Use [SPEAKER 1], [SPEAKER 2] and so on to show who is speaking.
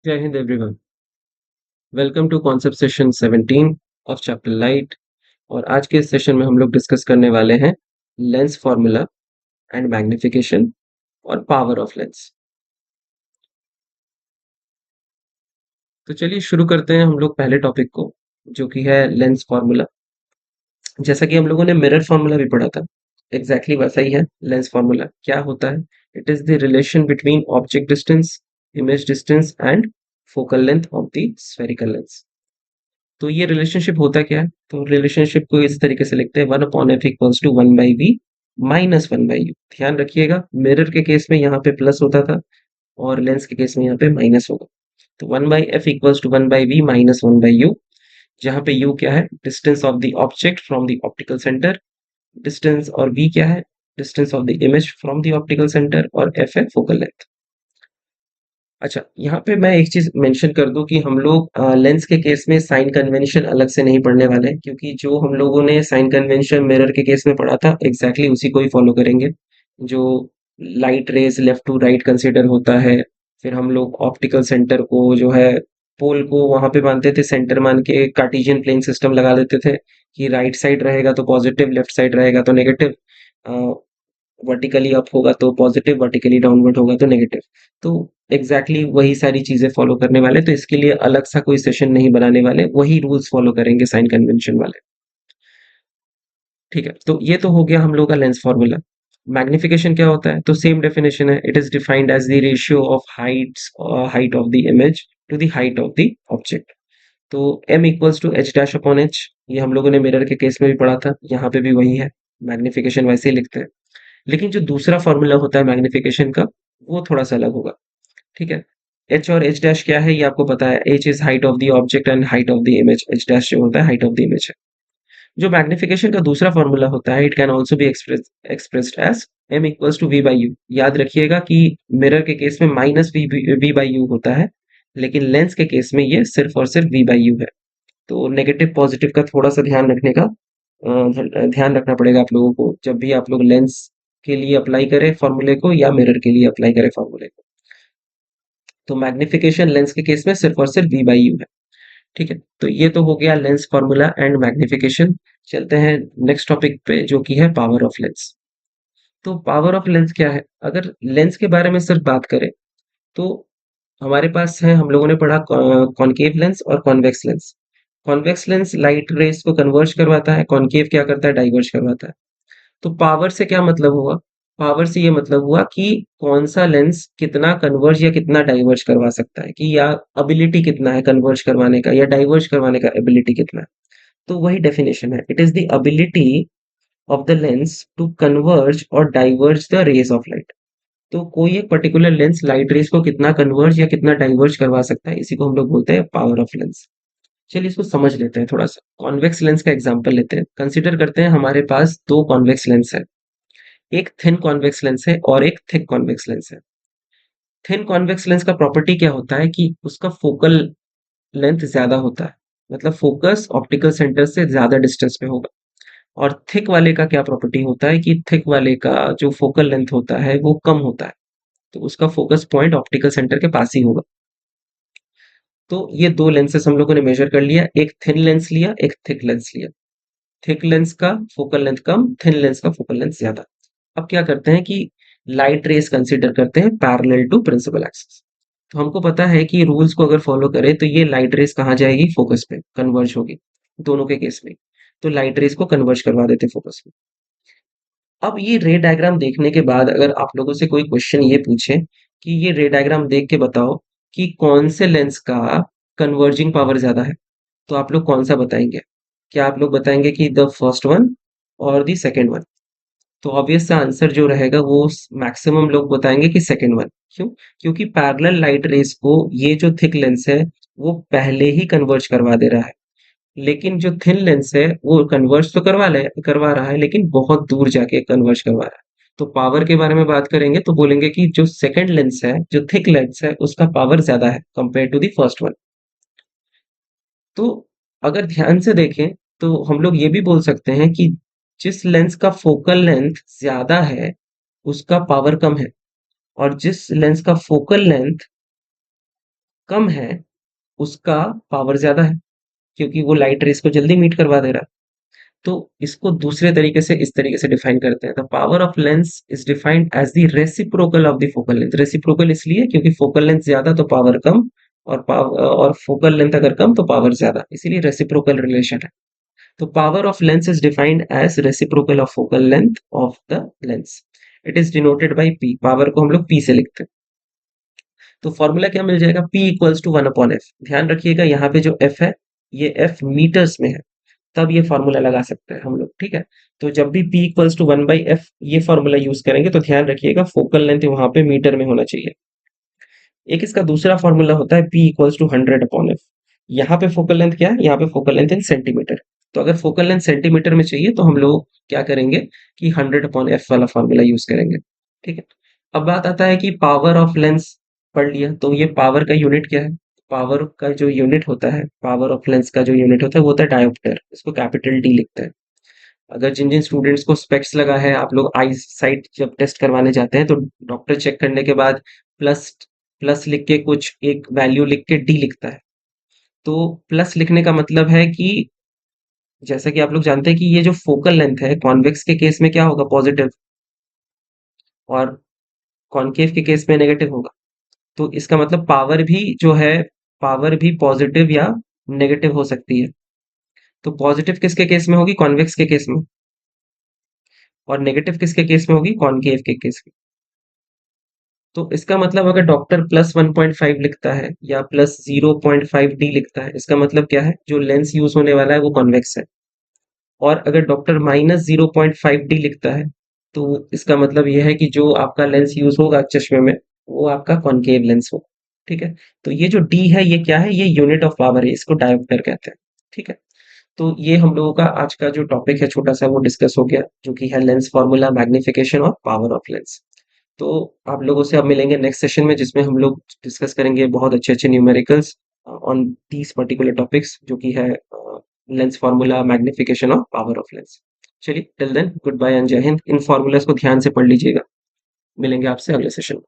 [SPEAKER 1] जय हिंद everyone. Welcome to concept session 17 of chapter light. और आज के इस सेशन में हम लोग डिस्कस करने वाले हैं लेंस फॉर्मूला एंड मैग्निफिकेशन और पावर ऑफ लेंस। तो चलिए शुरू करते हैं हम लोग पहले टॉपिक को, जो कि है लेंस फॉर्मूला। जैसा कि हम लोगों ने मिरर फॉर्मूला भी पढ़ा था, एग्जैक्टली वैसा ही है। लेंस फॉर्मूला क्या होता है? It is the relation between object distance, image distance and focal length of the spherical lens. तो ये रिलेशनशिप होता क्या है? तो रिलेशनशिप को इस तरीके से लिखते हैं, 1/f equals to 1/v minus 1/u। ध्यान रखिएगा, मिरर के केस में यहाँ पे प्लस होता था और लेंस के केस में यहाँ पे माइनस होगा। तो 1/f equals to 1/v minus 1/u, जहाँ पे u क्या है? Distance of the object from the optical centre. Distance और v क्या है? Distance of the image from the optical centre. और f है फोकल लेंथ। अच्छा, यहाँ पे मैं एक चीज मेंशन कर दूं कि हम लोग लेंस के केस में साइन कन्वेंशन अलग से नहीं पढ़ने वाले हैं, क्योंकि जो हम लोगों ने साइन कन्वेंशन मिरर के केस में पढ़ा था एग्जैक्टली उसी को ही फॉलो करेंगे। जो light rays left to right consider होता है, फिर हम लोग ऑप्टिकल सेंटर को जो है पोल को वहां पे मानते थे सेंटर मान के, कार्टेशियन प्लेन सिस्टम लगा देते थे कि राइट साइड रहेगा तो पॉजिटिव, लेफ्ट साइड रहेगा तो नेगेटिव, वर्टिकली अप होगा तो पॉजिटिव, वर्टिकली डाउनवर्ड होगा तो नेगेटिव। तो एग्जैक्टली वही सारी चीजें फॉलो करने वाले, तो इसके लिए अलग सा कोई सेशन नहीं बनाने वाले, वही रूल्स फॉलो करेंगे साइन कन्वेंशन वाले। ठीक है, तो ये तो हो गया हम लोग का लेंस फॉर्मूला। मैग्निफिकेशन क्या होता है? तो सेम डेफिनेशन है, it is defined as the ratio of height of the image to the height of the object. तो m equals to h dash upon h, ये हम लोगों ने मिरर के केस में भी पढ़ा था, यहाँ पे भी वही है। मैग्निफिकेशन वैसे ही लिखते हैं, लेकिन जो दूसरा फॉर्मूला होता है मैग्निफिकेशन का, वो थोड़ा सा अलग होगा। ठीक है, एच और एच डैश क्या है ये आपको पता है। H is height of the object and height of the image, H dash जो होता है हाइट ऑफ द इमेज है। जो मैग्निफिकेशन का दूसरा फॉर्मूला होता है, it can also be expressed as m equals to v by u. याद रखिएगा कि मिरर के केस में माइनस वी बाई यू होता है, लेकिन लेंस के केस में ये सिर्फ और सिर्फ वी बाई यू है। तो नेगेटिव पॉजिटिव का थोड़ा सा ध्यान रखने का ध्यान रखना पड़ेगा आप लोगों को, जब भी आप लोग लेंस के लिए अप्लाई करें फॉर्मूले को या मिरर के लिए अप्लाई करें फॉर्मूले को। तो मैग्निफिकेशन लेंस के केस में सिर्फ और सिर्फ वी बाई यू है। ठीक है, तो ये तो हो गया लेंस फॉर्मूला एंड मैग्निफिकेशन। चलते हैं नेक्स्ट टॉपिक पे, जो कि है पावर ऑफ लेंस। तो पावर ऑफ लेंस क्या है? अगर लेंस के बारे में सिर्फ बात करें तो हमारे पास है, हम लोगों ने पढ़ा कॉनकेव लेंस और convex lens. Convex lens light rays को कन्वर्ज करवाता है, कॉनकेव क्या करता है? डाइवर्ज करवाता है। तो पावर से क्या मतलब हुआ? पावर से ये मतलब हुआ कि कौन सा लेंस कितना कन्वर्ज या कितना डाइवर्ज करवा सकता है, कि या एबिलिटी कितना है कन्वर्ज करवाने का या डाइवर्ज करवाने का एबिलिटी कितना है। तो वही डेफिनेशन है, it is the ability of the lens to converge और diverge the rays of light. तो कोई एक पर्टिकुलर लेंस लाइट रेज को कितना कन्वर्ज या कितना डाइवर्ज करवा सकता है, इसी को हम लोग बोलते हैं पावर ऑफ लेंस। चलिए इसको समझ लेते हैं थोड़ा सा। कॉन्वेक्स लेंस का एग्जांपल लेते हैं, कंसीडर करते हैं हमारे पास दो कॉन्वेक्स लेंस है। एक थिन कॉन्वेक्स लेंस है और एक थिक कॉन्वेक्स लेंस है। थिन कॉन्वेक्स लेंस का प्रॉपर्टी क्या होता है कि उसका फोकल लेंथ ज्यादा होता है, मतलब फोकस ऑप्टिकल सेंटर से ज्यादा डिस्टेंस पे होगा। और थिक वाले का क्या प्रॉपर्टी होता है कि थिक वाले का जो फोकल लेंथ होता है वो कम होता है, तो उसका फोकस पॉइंट ऑप्टिकल सेंटर के पास ही होगा। तो ये दो लेंसेस हम लोगों ने मेजर कर लिया, एक थिन लेंस लिया, एक थिक लेंस लिया। थिक लेंस का फोकल लेंथ कम, थिन लेंस का फोकल लेंथ ज्यादा। अब क्या करते हैं कि लाइट रेस कंसीडर करते हैं पैरेलल टू प्रिंसिपल एक्सिस। तो हमको पता है कि रूल्स को अगर फॉलो करें तो ये लाइट रेस कहाँ जाएगी? फोकस पे कन्वर्ज होगी, दोनों के केस में। तो लाइट रेस को कन्वर्ज करवा देते फोकस में। अब ये रे डायग्राम देखने के बाद अगर आप लोगों से कोई क्वेश्चन ये पूछे कि ये रे डायग्राम देख के बताओ कि कौन से लेंस का कन्वर्जिंग पावर ज्यादा है, तो आप लोग कौन सा बताएंगे? क्या आप लोग बताएंगे कि द फर्स्ट वन और द सेकेंड वन? तो ऑब्वियस सा आंसर जो रहेगा वो मैक्सिमम लोग बताएंगे कि सेकेंड वन। क्यों? क्योंकि पैरेलल लाइट रेस को ये जो थिक लेंस है वो पहले ही कन्वर्ज करवा दे रहा है, लेकिन जो थिन लेंस है वो कन्वर्ज तो करवा रहा है, लेकिन बहुत दूर जाके कन्वर्ज करवा रहा है। तो पावर के बारे में बात करेंगे तो बोलेंगे कि जो सेकंड लेंस है, जो थिक लेंस है, उसका पावर ज्यादा है compare to the first one. तो अगर ध्यान से देखें तो हम लोग ये भी बोल सकते हैं कि जिस लेंस का फोकल लेंथ ज्यादा है उसका पावर कम है, और जिस लेंस का फोकल लेंथ कम है उसका पावर ज्यादा है, क्योंकि वो लाइट रेस को जल्दी मीट करवा दे रहा है। तो इसको दूसरे तरीके से इस तरीके से डिफाइन करते हैं, the power of lens is defined as the reciprocal of the focal length. Reciprocal इसलिए क्योंकि फोकल लेंथ ज्यादा तो पावर कम, और फोकल लेंथ अगर कम तो पावर ज्यादा, इसीलिए रेसिप्रोकल रिलेशन है। तो power of lens is defined as reciprocal of focal length of the lens. It is denoted by P, power को हम लोग पी से लिखते हैं। तो फॉर्मूला क्या मिल जाएगा, P इक्वल्स टू 1/f। ध्यान रखिएगा यहाँ पे जो F है, ये F मीटर्स में है, तब ये फॉर्मूला लगा सकते हैं हम लोग, ठीक है। तो जब भी P इक्वल्स टू 1/f ये फॉर्मूला यूज करेंगे तो ध्यान रखिएगा फोकल लेंथ वहां पे मीटर में होना चाहिए। एक इसका दूसरा फॉर्मूला होता है P इक्वल्स टू 100/f। यहाँ पे फोकल लेंथ क्या है, यहाँ पे फोकल लेंथ इन सेंटीमीटर। तो अगर फोकल लेंथ सेंटीमीटर में चाहिए तो हम लोग क्या करेंगे कि 100/f वाला फॉर्मूला यूज करेंगे, ठीक है। अब बात आता है कि पावर ऑफ लेंस पढ़ लिया, तो ये पावर का यूनिट क्या है। पावर का जो यूनिट होता है, पावर ऑफ लेंस का जो यूनिट होता है वो होता है डायोप्टर, इसको कैपिटल डी लिखते हैं। अगर जिन जिन स्टूडेंट्स को स्पेक्स लगा है, आप लोग आई साइट जब टेस्ट करवाने जाते हैं तो डॉक्टर चेक करने के बाद प्लस प्लस लिख के कुछ एक वैल्यू लिख के डी लिखता है। तो प्लस लिखने का मतलब है कि जैसा कि आप लोग जानते हैं कि ये जो फोकल लेंथ है, कॉन्वेक्स के केस में क्या होगा, पॉजिटिव, और कॉनकेव के केस में नेगेटिव होगा। तो इसका मतलब पावर भी जो है, पावर भी पॉजिटिव या नेगेटिव हो सकती है। तो पॉजिटिव किसके केस में होगी, कॉन्वेक्स के केस में, और नेगेटिव किसके केस में होगी, कॉनकेव के केस में। तो इसका मतलब अगर डॉक्टर +1.5 लिखता है या +0.5 डी लिखता है, इसका मतलब क्या है, जो लेंस यूज होने वाला है वो कॉन्वेक्स है। और अगर डॉक्टर -0.5 डी लिखता है तो इसका मतलब यह है कि जो आपका लेंस यूज होगा चश्मे में वो आपका कॉनकेव लेंस होगा, ठीक है। तो ये जो डी है ये क्या है, ये यूनिट ऑफ पावर है, इसको डायोप्टर कहते हैं, ठीक है। तो ये हम लोगों का आज का जो टॉपिक है छोटा सा वो डिस्कस हो गया, जो कि है लेंस फार्मूला, मैग्निफिकेशन और पावर ऑफ लेंस। तो आप लोगों से अब मिलेंगे नेक्स्ट सेशन में, जिसमें हम लोग डिस्कस करेंगे बहुत अच्छे अच्छे numericals on these particular topics, जो कि है लेंस फार्मूला, मैग्निफिकेशन और पावर ऑफ लेंस। चलिए till then good bye and जय हिंद। इन फार्मूलाज को ध्यान से पढ़ लीजिएगा। मिलेंगे आपसे अगले सेशन में।